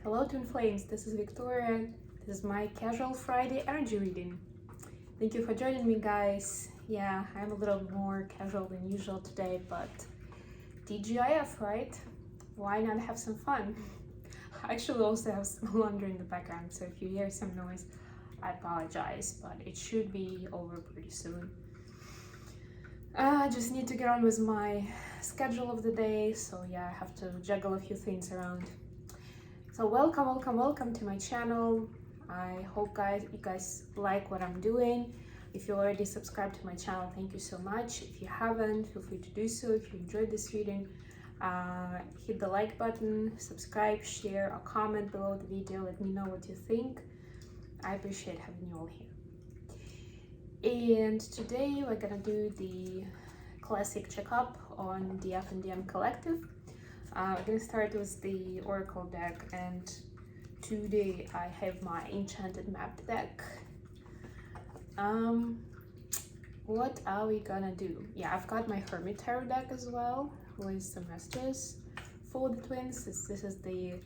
Hello Twin Flames, this is Victoria. This is my casual Friday energy reading. Thank you for joining me, guys. Yeah, I'm a little more casual than usual today, but TGIF, right? Why not have some fun? I actually also have some laundry in the background, so if you hear some noise, I apologize, but it should be over pretty soon. I just need to get on with my schedule of the day, so yeah, I have to juggle a few things around. So welcome to my channel. I hope you guys like what I'm doing. If you already subscribed to my channel, thank you so much. If you haven't, feel free to do so. If you enjoyed this reading, hit the like button, subscribe, share, or comment below the video. Let me know what you think. I appreciate having you all here. And today we're gonna do the classic checkup on the F&DM collective. We're gonna start with the Oracle deck, and today I have my Enchanted Map deck. What are we gonna do? Yeah, I've got my Hermit Tarot deck as well with some messages for the twins. This is the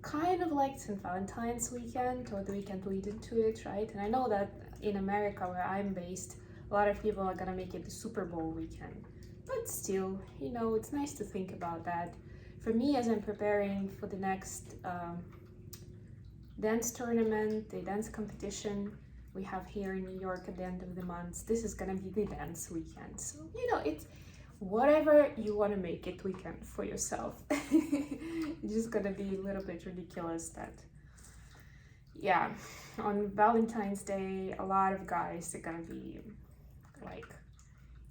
kind of like St. Valentine's weekend, or the weekend leading to it, right? And I know that in America, where I'm based, a lot of people are gonna make it the Super Bowl weekend. But still, you know, it's nice to think about that. For me, as I'm preparing for the next dance tournament, the dance competition we have here in New York at the end of the month, this is gonna be the dance weekend. So, you know, it's whatever you want to make it weekend for yourself. It's just gonna be a little bit ridiculous that, yeah, on Valentine's Day, a lot of guys are gonna be like,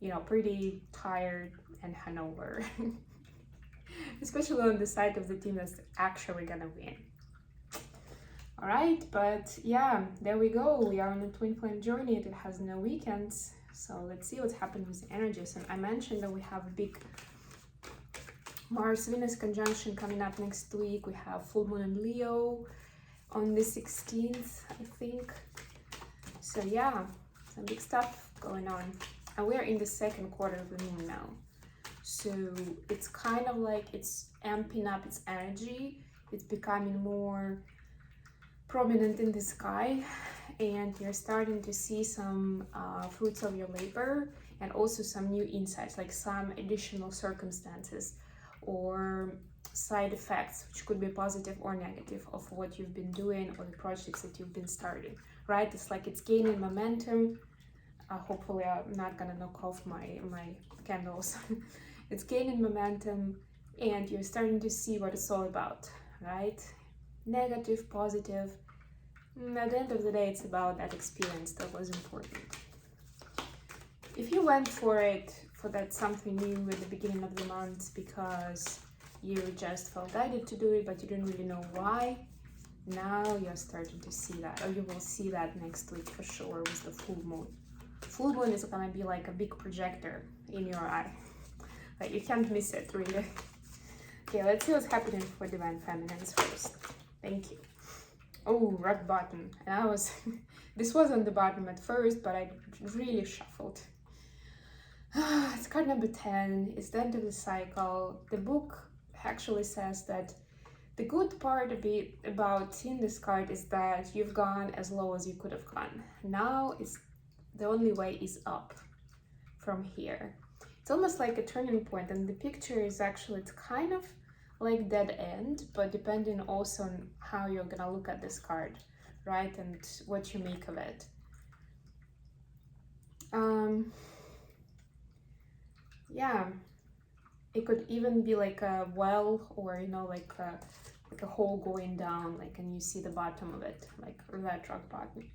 you know, pretty tired and hungover, especially on the side of the team that's actually gonna win. All right, but yeah, there we go. We are on a twin flame journey. It has no weekends, so let's see what's happening with the energies. And I mentioned that we have a big Mars-Venus conjunction coming up next week. We have full moon in Leo on the 16th, I think. So yeah, some big stuff going on. And we're in the second quarter of the moon now. So it's kind of like it's amping up its energy. It's becoming more prominent in the sky, and you're starting to see some fruits of your labor, and also some new insights, like some additional circumstances or side effects, which could be positive or negative, of what you've been doing or the projects that you've been starting, right? It's like it's gaining momentum. Hopefully I'm not gonna knock off my candles. It's gaining momentum, and you're starting to see what it's all about, right? Negative, positive. At the end of the day, it's about that experience that was important. If you went for that something new at the beginning of the month because you just felt guided to do it, but you didn't really know why, now you're starting to see that, or you will see that next week for sure with the full moon. Full moon is gonna be like a big projector in your eye. Like, you can't miss it, really. Okay, let's see what's happening for Divine Feminines first. Thank you. Oh, rock bottom. And I was, this was on the bottom at first, but I really shuffled. It's card number 10. It's the end of the cycle. The book actually says that the good part about seeing this card is that you've gone as low as you could have gone. Now it's the only way is up from here. It's almost like a turning point, and the picture is actually, it's kind of like dead end, but depending also on how you're gonna look at this card, right, and what you make of it. Yeah, it could even be like a well, or you know, like a hole going down, like, and you see the bottom of it, like that rock bottom.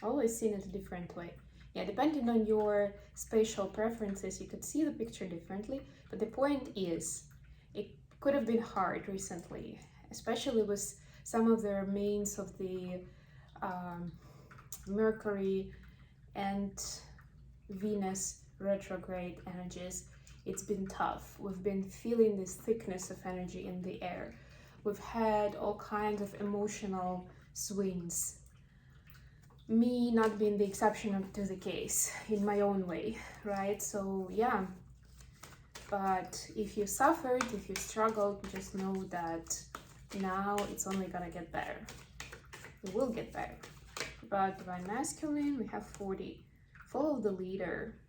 Always seen it a different way. Yeah, depending on your spatial preferences, you could see the picture differently, but the point is, it could have been hard recently, especially with some of the remains of the Mercury and Venus retrograde energies. It's been tough. We've been feeling this thickness of energy in the air. We've had all kinds of emotional swings. Me not being the exception to the case in my own way, right? So yeah, But if you suffered, if you struggled, just know that now it's only gonna get better. It will get better. About Divine Masculine, we have 40. Follow the leader.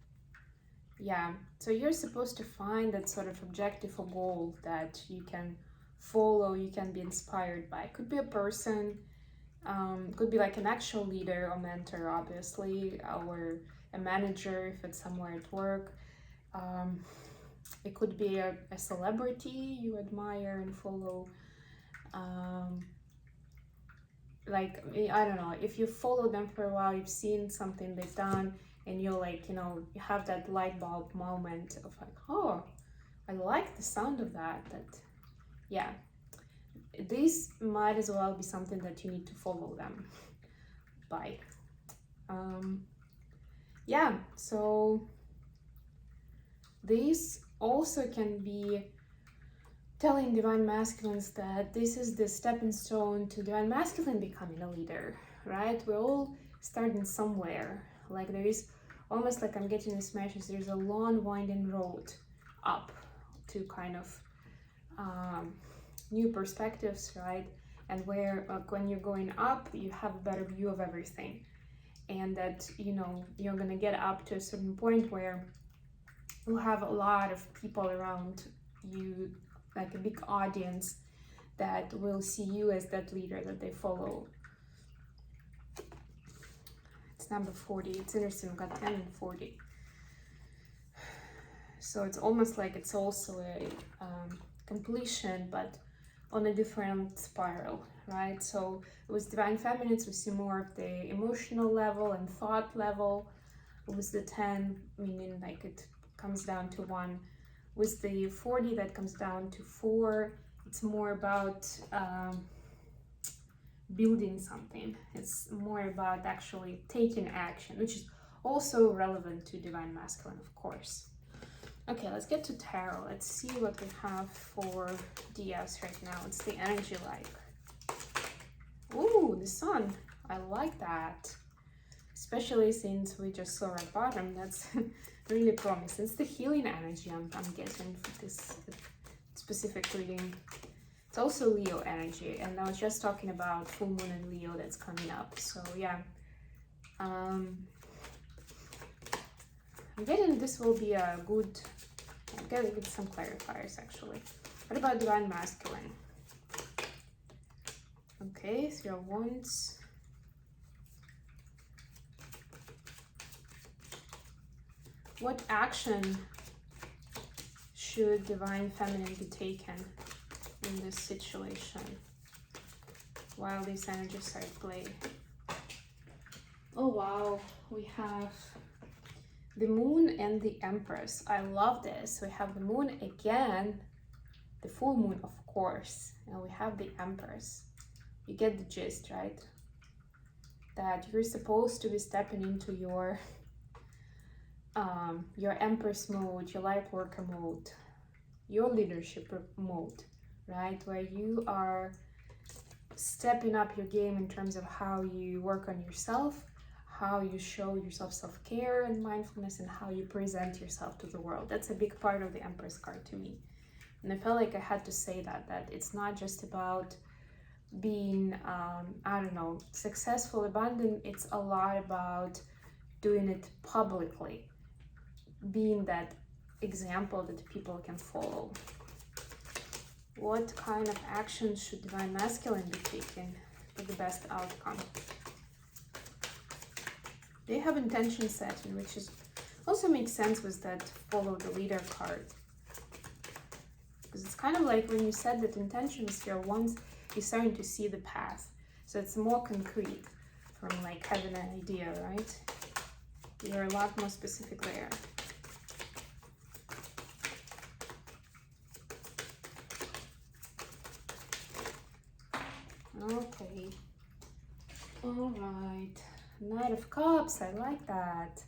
Yeah, so you're supposed to find that sort of objective or goal that you can follow, you can be inspired by. Could be a person, could be like an actual leader or mentor, obviously, or a manager if it's somewhere at work. It could be a celebrity you admire and follow. Like, I don't know, if you follow them for a while, you've seen something they've done, and you're like, you know, you have that light bulb moment of like, oh, I like the sound of that. Yeah, this might as well be something that you need to follow them by. Yeah, so this also can be telling Divine Masculines that this is the stepping stone to Divine Masculine becoming a leader, right? We're all starting somewhere. Like there is almost like I'm getting this message, there's a long winding road up to kind of new perspectives, right? And where when you're going up, you have a better view of everything. And that, you know, you're gonna get up to a certain point where you'll have a lot of people around you, like a big audience that will see you as that leader that they follow. It's number 40. It's interesting, we've got 10 and 40. So it's almost like it's also a completion, but on a different spiral, right? So with Divine Feminines, we see more of the emotional level and thought level. With the 10, meaning like it comes down to 1. With the 40, that comes down to 4. It's more about building something. It's more about actually taking action, which is also relevant to Divine Masculine, of course. Okay, let's get to Tarot. Let's see what we have for DS right now. What's the energy like? Ooh, the Sun. I like that. Especially since we just saw at bottom. That's really promising. It's the healing energy I'm getting for this specific reading. It's also Leo energy, and I was just talking about full moon and Leo that's coming up. So yeah, I'm getting this will be a good. I'm gonna get some clarifiers actually. What about Divine Masculine? Okay, 3 of Wands. What action should Divine Feminine be taken in this situation while these energies are at play? Oh wow, we have the Moon and the Empress. I love this. We have the Moon again, the full moon of course, and we have the Empress. You get the gist, right? That you're supposed to be stepping into your Empress mode, your light worker mode, your leadership mode, right? Where you are stepping up your game in terms of how you work on yourself, how you show yourself self-care and mindfulness, and how you present yourself to the world. That's a big part of the Empress card to me. And I felt like I had to say that it's not just about being, I don't know, successful, abundant. It's a lot about doing it publicly, being that example that people can follow. What kind of action should Divine Masculine be taking for the best outcome? They have intention setting, which is also makes sense with that follow the leader card. Because it's kind of like when you set that intention with your wands, you're starting to see the path. So it's more concrete from like having an idea, right? You're a lot more specific there. Okay. All right. Knight of Cups. I like that.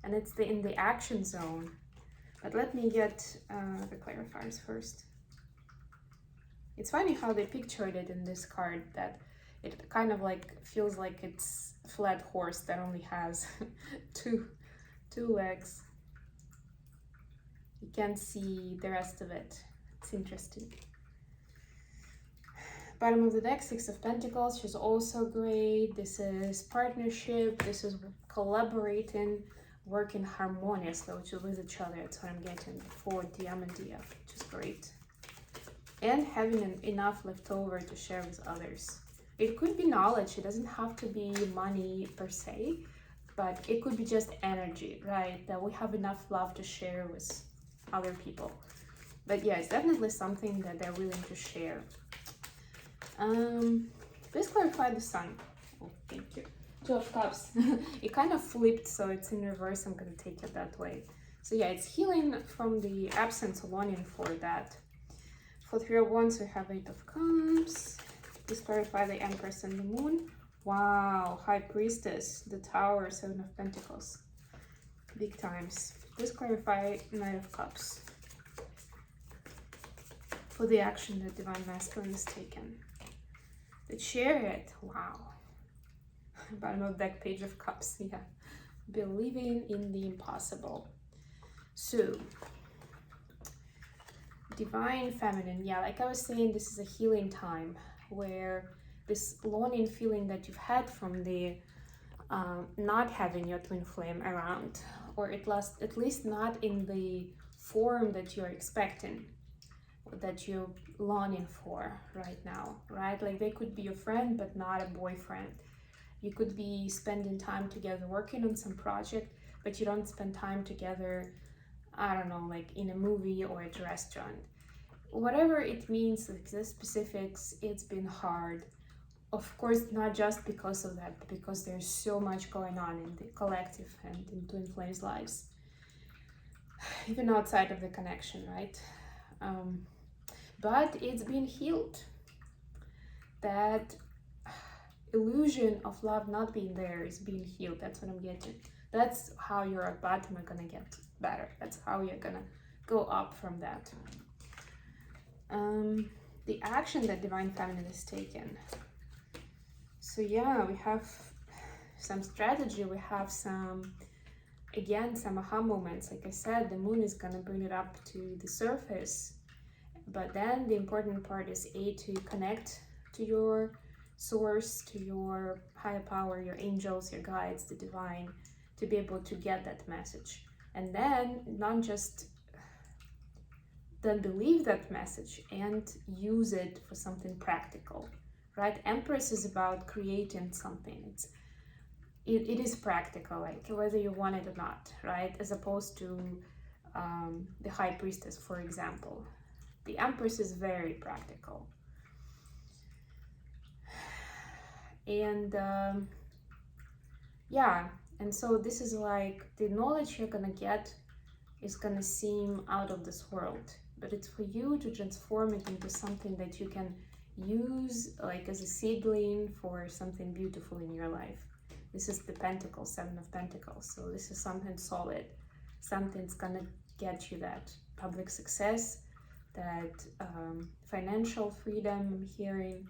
And it's in the action zone. But let me get the clarifiers first. It's funny how they pictured it in this card, that it kind of like feels like it's a flat horse that only has two legs. You can't see the rest of it. It's interesting. Bottom of the deck, Six of Pentacles. She's also great. This is partnership. This is collaborating, working harmoniously with each other. That's what I'm getting for Diamantia, which is great. And having enough left over to share with others. It could be knowledge. It doesn't have to be money per se, but it could be just energy, right? That we have enough love to share with other people. But yeah, it's definitely something that they're willing to share. Please clarify the Sun. Oh, thank you. Two of Cups. It kind of flipped, so it's in reverse. I'm going to take it that way. So yeah, it's healing from the absence, longing for that. For Three of Wands, we have Eight of Cups. Please clarify the Empress and the Moon. Wow, High Priestess, the Tower, Seven of Pentacles. Big times. Please clarify Knight of Cups. For the action that Divine Masculine is taken. The Chariot, wow. Bottom of deck, Page of Cups, yeah. Believing in the impossible. So, Divine Feminine, yeah, like I was saying, this is a healing time where this longing feeling that you've had from the not having your twin flame around, or at least not in the form that you're expecting, that you're longing for right now, right? Like they could be your friend, but not a boyfriend. You could be spending time together working on some project, but you don't spend time together, I don't know, like in a movie or at a restaurant. Whatever it means, like the specifics, it's been hard. Of course, not just because of that, but because there's so much going on in the collective and in twin flames' lives, even outside of the connection, right? But it's been healed. That illusion of love not being there is being healed. That's what I'm getting. That's how you're at bottom are gonna get better. That's how you're gonna go up from that. The action that Divine Feminine is taken. So yeah, we have some strategy. We have some, again, some aha moments. Like I said, the moon is gonna bring it up to the surface. But then the important part is to connect to your source, to your higher power, your angels, your guides, the divine, to be able to get that message. And then not just then believe that message and use it for something practical, right? Empress is about creating something. It is practical, like whether you want it or not, right? As opposed to the High Priestess, for example. The Empress is very practical. And yeah, and so this is like the knowledge you're gonna get is gonna seem out of this world, but it's for you to transform it into something that you can use like as a seedling for something beautiful in your life. This is the Pentacles, Seven of Pentacles. So this is something solid, something's gonna get you that public success, that financial freedom I'm hearing,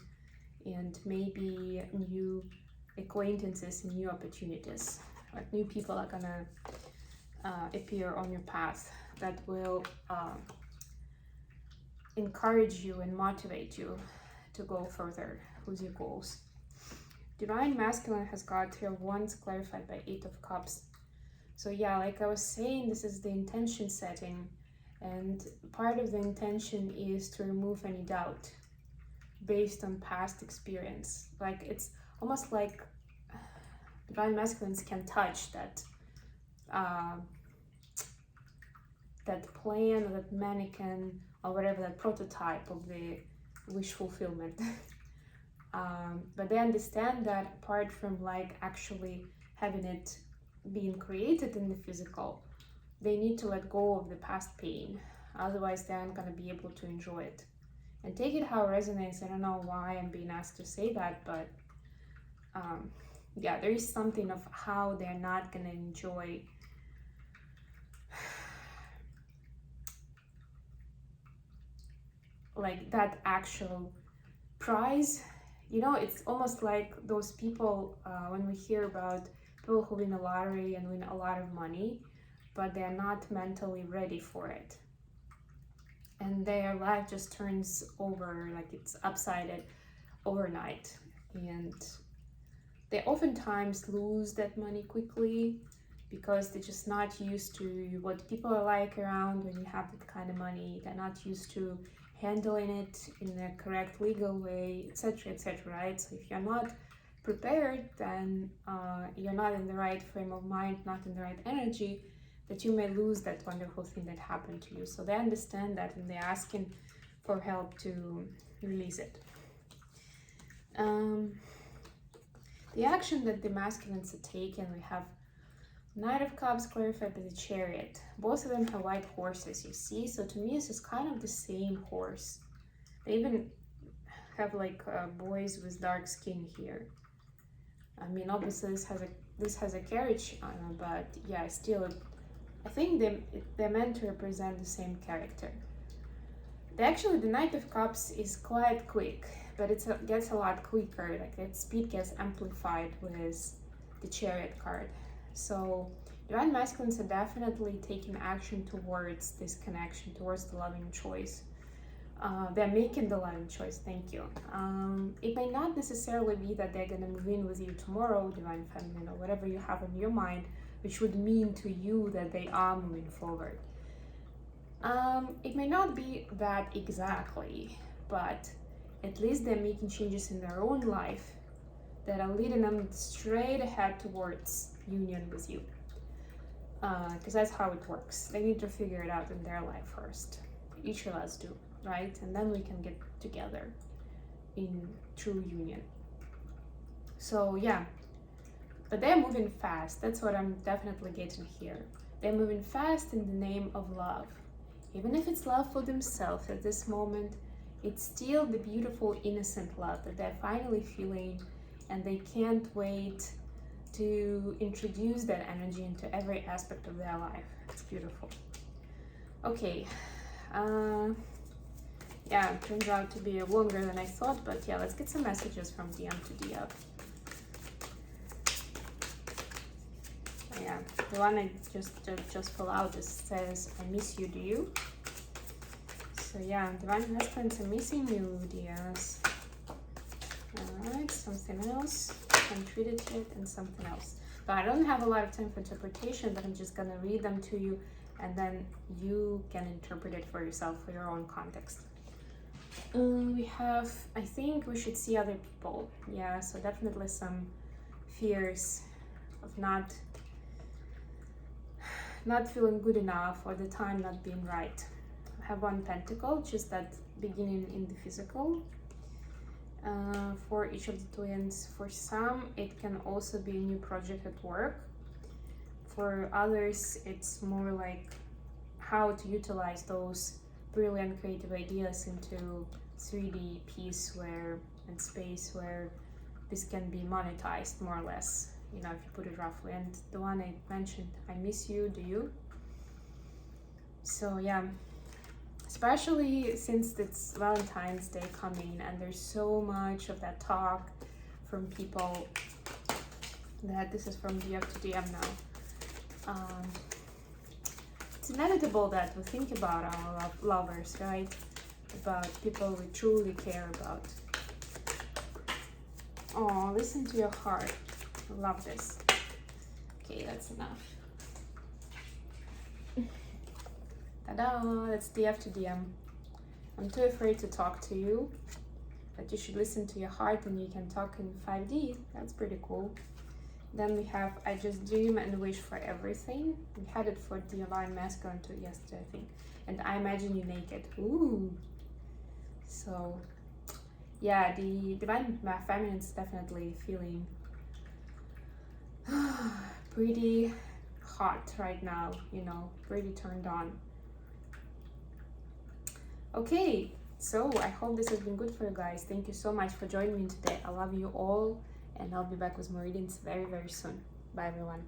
and maybe new acquaintances and new opportunities. Like new people are gonna appear on your path that will encourage you and motivate you to go further with your goals. Divine Masculine has got Three of Wands clarified by Eight of Cups. So yeah, like I was saying, this is the intention setting, and part of the intention is to remove any doubt based on past experience. Like it's almost like Divine Masculines can touch that that plan or that mannequin or whatever, that prototype of the wish fulfillment. But they understand that apart from like actually having it being created in the physical, they need to let go of the past pain. Otherwise they aren't going to be able to enjoy it. And take it how it resonates. I don't know why I'm being asked to say that, but yeah, there is something of how they're not going to enjoy like that actual prize. You know, it's almost like those people when we hear about people who win a lottery and win a lot of money, but they're not mentally ready for it. And their life just turns over, like it's upside overnight. And they oftentimes lose that money quickly because they're just not used to what people are like around when you have that kind of money. They're not used to handling it in a correct legal way, etc., etc., right? So if you're not prepared, then you're not in the right frame of mind, not in the right energy, that you may lose that wonderful thing that happened to you. So they understand that and they're asking for help to release it. The action that the masculines are taking, we have Knight of Cups clarified by the Chariot. Both of them have white horses, you see. So to me, this is kind of the same horse. They even have like boys with dark skin here. I mean, obviously this has a carriage, but yeah, still, I think they're meant to represent the same character. The Knight of Cups is quite quick, but it gets a lot quicker. Like its speed gets amplified with the Chariot card. So divine masculines are definitely taking action towards this connection, towards the loving choice. They're making the loving choice, thank you. It may not necessarily be that they're going to move in with you tomorrow, divine feminine, or whatever you have in your mind, which would mean to you that they are moving forward. It may not be that exactly, but at least they're making changes in their own life that are leading them straight ahead towards union with you. Because that's how it works. They need to figure it out in their life first. Each of us do, right? And then we can get together in true union. So yeah, but they're moving fast. That's what I'm definitely getting here. They're moving fast in the name of love. Even if it's love for themselves at this moment, it's still the beautiful, innocent love that they're finally feeling, and they can't wait to introduce that energy into every aspect of their life. It's beautiful. Okay. Yeah, it turns out to be longer than I thought, but yeah, let's get some messages from DM to DF. Yeah, the one I just pulled out says, I miss you, do you? So yeah, divine masculines are missing you, dears. Alright, something else. Untreated yet, and something else. But I don't have a lot of time for interpretation, but I'm just gonna read them to you, and then you can interpret it for yourself, for your own context. We have, I think we should see other people. Yeah, so definitely some fears of not feeling good enough, or the time not being right. I have one pentacle, just that beginning in the physical. For each of the twins. For some, it can also be a new project at work. For others, it's more like how to utilize those brilliant creative ideas into 3D piece and space where this can be monetized, more or less, you know, if you put it roughly. And the one I mentioned, I miss you, do you? So yeah, especially since it's Valentine's Day coming, and there's so much of that talk from people that this is from DF to DM now. It's inevitable that we think about our lovers, right? About people we truly care about. Oh, listen to your heart. I love this. Okay, that's enough. Ta-da! That's DF to DM. I'm too afraid to talk to you, but you should listen to your heart and you can talk in 5D. That's pretty cool. Then we have I just dream and wish for everything. We had it for divine masculine too yesterday, I think. And I imagine you naked. Ooh. So yeah, the divine feminine is definitely feeling pretty hot right now, you know, pretty turned on. Okay, so I hope this has been good for you guys. Thank you so much for joining me today. I love you all, and I'll be back with more readings very, very soon. Bye, everyone.